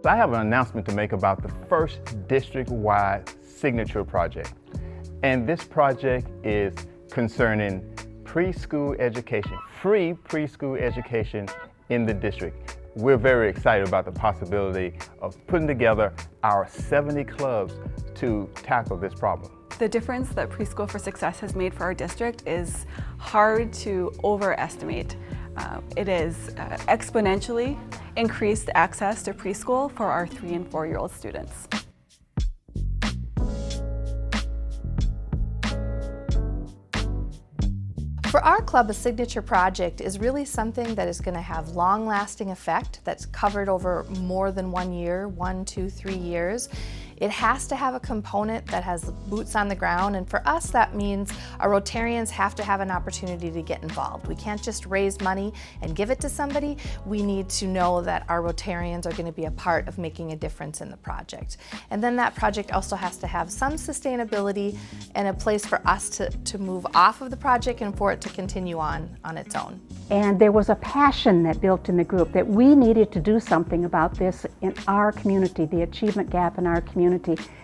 I have an announcement to make about the first district-wide signature project. And this project is concerning preschool education, free preschool education in the district. We're very excited about the possibility of putting together our 70 clubs to tackle this problem. The difference that Preschool for Success has made for our district is hard to overestimate. It has exponentially increased access to preschool for our 3- and 4-year-old students. For our club, a signature project is really something that is going to have long-lasting effect that's covered over more than 1 year, 1, 2, 3 years. It has to have a component that has boots on the ground, and for us that means our Rotarians have to have an opportunity to get involved. We can't just raise money and give it to somebody. We need to know that our Rotarians are going to be a part of making a difference in the project. And then that project also has to have some sustainability and a place for us to move off of the project and for it to continue on its own. And there was a passion that built in the group that we needed to do something about this in our community, the achievement gap in our community.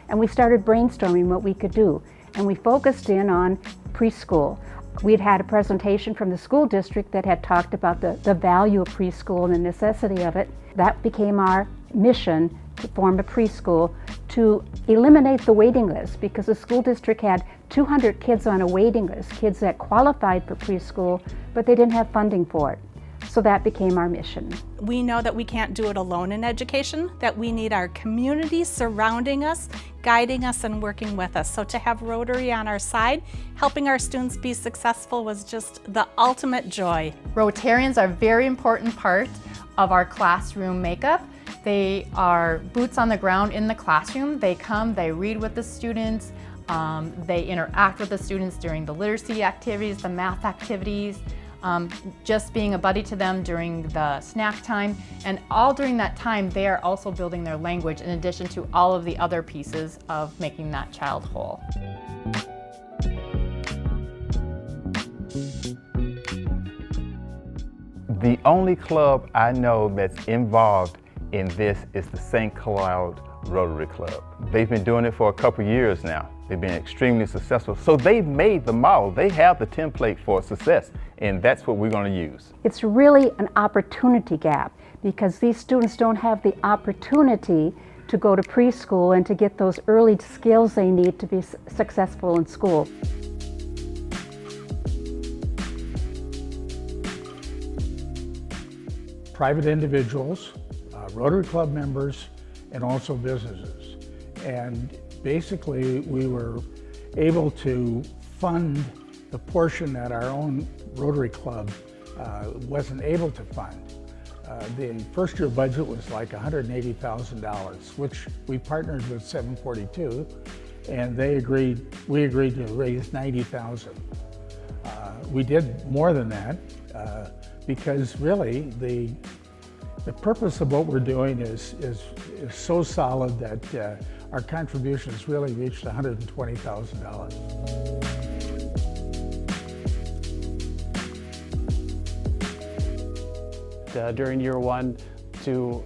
And we started brainstorming what we could do. And we focused in on preschool. We'd had a presentation from the school district that had talked about the value of preschool and the necessity of it. That became our mission, to form a preschool to eliminate the waiting list, because the school district had 200 kids on a waiting list, kids that qualified for preschool, but they didn't have funding for it. So that became our mission. We know that we can't do it alone in education, that we need our community surrounding us, guiding us and working with us. So to have Rotary on our side, helping our students be successful was just the ultimate joy. Rotarians are a very important part of our classroom makeup. They are boots on the ground in the classroom. They come, they read with the students, they interact with the students during the literacy activities, the math activities, just being a buddy to them during the snack time. And all during that time, they are also building their language in addition to all of the other pieces of making that child whole. The only club I know that's involved in this is the St. Cloud Rotary Club. They've been doing it for a couple years now. They've been extremely successful. So they've made the model. They have the template for success, and that's what we're going to use. It's really an opportunity gap, because these students don't have the opportunity to go to preschool and to get those early skills they need to be successful in school. Private individuals, Rotary Club members, and also businesses. And basically we were able to fund the portion that our own Rotary Club wasn't able to fund. The first year budget was like $180,000, which we partnered with 742, and we agreed to raise $90,000. We did more than that because really the purpose of what we're doing is so solid that our contributions really reached $120,000. During year one, to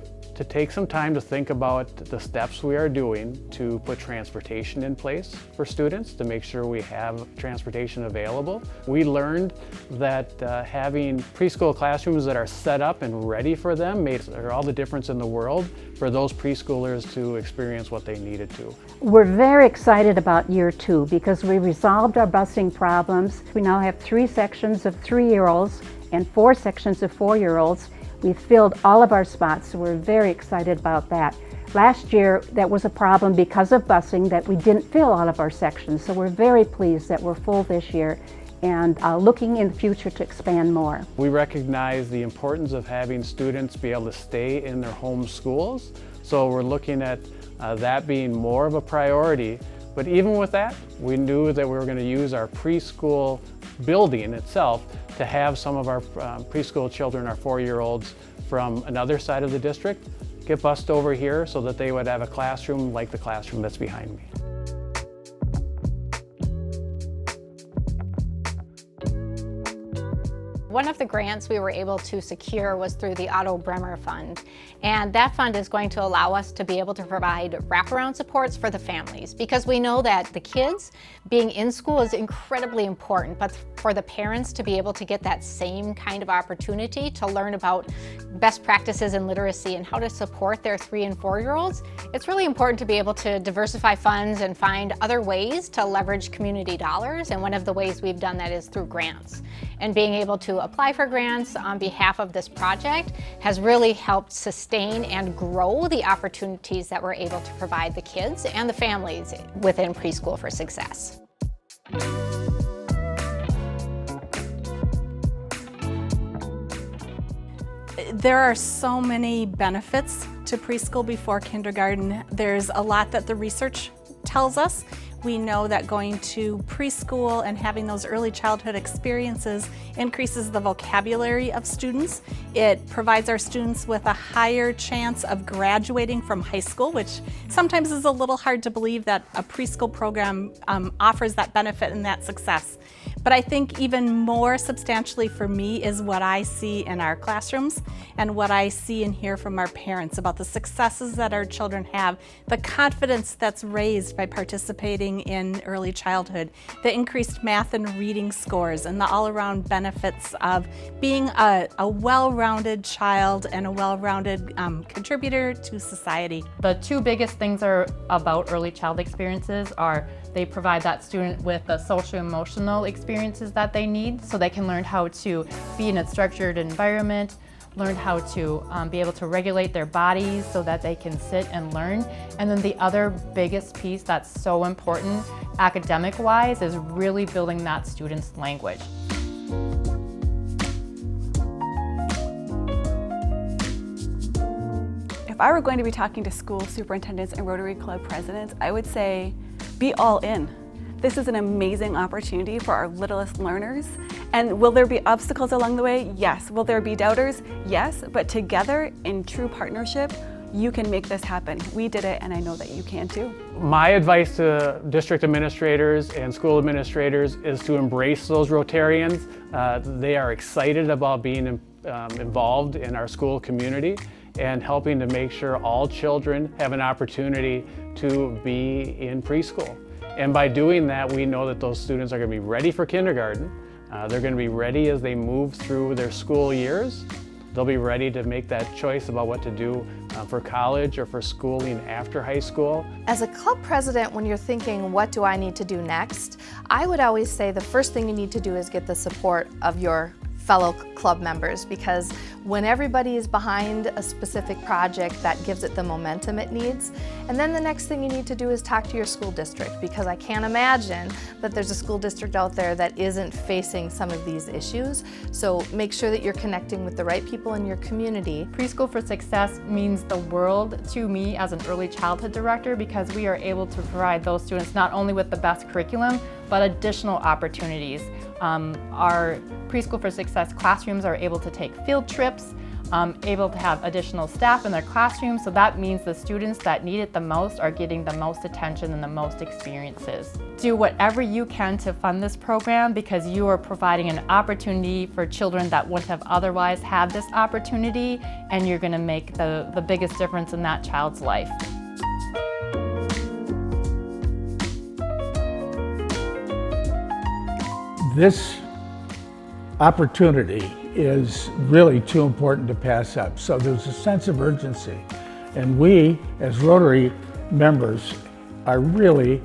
take some time to think about the steps we are doing to put transportation in place for students, to make sure we have transportation available. We learned that having preschool classrooms that are set up and ready for them made all the difference in the world for those preschoolers to experience what they needed to. We're very excited about year two because we resolved our busing problems. We now have 3 sections of 3-year-olds and 4 sections of 4-year-olds. We've filled all of our spots, so we're very excited about that. Last year, that was a problem because of busing that we didn't fill all of our sections, so we're very pleased that we're full this year and looking in the future to expand more. We recognize the importance of having students be able to stay in their home schools, so we're looking at that being more of a priority. But even with that, we knew that we were going to use our preschool building itself to have some of our preschool children, our 4-year-olds from another side of the district, get bused over here so that they would have a classroom like the classroom that's behind me. One of the grants we were able to secure was through the Otto Bremer Fund, and that fund is going to allow us to be able to provide wraparound supports for the families, because we know that the kids being in school is incredibly important, but for the parents to be able to get that same kind of opportunity to learn about best practices in literacy and how to support their 3- and 4-year-olds, it's really important to be able to diversify funds and find other ways to leverage community dollars, and one of the ways we've done that is through grants. And being able to apply for grants on behalf of this project has really helped sustain and grow the opportunities that we're able to provide the kids and the families within Preschool for Success. There are so many benefits to preschool before kindergarten. There's a lot that the research tells us. We know that going to preschool and having those early childhood experiences increases the vocabulary of students. It provides our students with a higher chance of graduating from high school, which sometimes is a little hard to believe that a preschool program offers that benefit and that success. But I think even more substantially for me is what I see in our classrooms and what I see and hear from our parents about the successes that our children have, the confidence that's raised by participating in early childhood, the increased math and reading scores, and the all-around benefits of being a well-rounded child and a well-rounded contributor to society. The two biggest things are about early child experiences are they provide that student with the social-emotional experiences that they need so they can learn how to be in a structured environment, learn how to be able to regulate their bodies so that they can sit and learn. And then the other biggest piece that's so important academic-wise is really building that student's language. If I were going to be talking to school superintendents and Rotary Club presidents, I would say, be all in. This is an amazing opportunity for our littlest learners. And will there be obstacles along the way? Yes. Will there be doubters? Yes. But together, in true partnership, you can make this happen. We did it, and I know that you can too. My advice to district administrators and school administrators is to embrace those Rotarians. They are excited about being involved in our school community and helping to make sure all children have an opportunity to be in preschool. And by doing that, we know that those students are going to be ready for kindergarten. They're going to be ready as they move through their school years. They'll be ready to make that choice about what to do for college or for schooling after high school. As a club president, when you're thinking, what do I need to do next? I would always say the first thing you need to do is get the support of your fellow club members, because when everybody is behind a specific project, that gives it the momentum it needs. And then the next thing you need to do is talk to your school district, because I can't imagine that there's a school district out there that isn't facing some of these issues. So make sure that you're connecting with the right people in your community. Preschool for Success means the world to me as an early childhood director, because we are able to provide those students not only with the best curriculum, but additional opportunities. Our Preschool for Success classrooms are able to take field trips, able to have additional staff in their classrooms, so that means the students that need it the most are getting the most attention and the most experiences. Do whatever you can to fund this program, because you are providing an opportunity for children that wouldn't have otherwise had this opportunity, and you're going to make the biggest difference in that child's life. This opportunity is really too important to pass up. So there's a sense of urgency. And we, as Rotary members, are really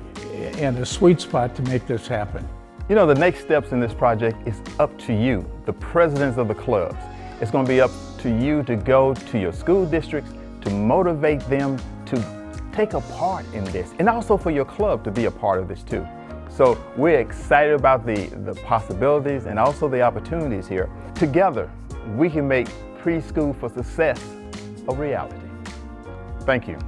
in a sweet spot to make this happen. You know, the next steps in this project is up to you, the presidents of the clubs. It's going to be up to you to go to your school districts, to motivate them to take a part in this, and also for your club to be a part of this too. So we're excited about the possibilities and also the opportunities here. Together, we can make Preschool for Success a reality. Thank you.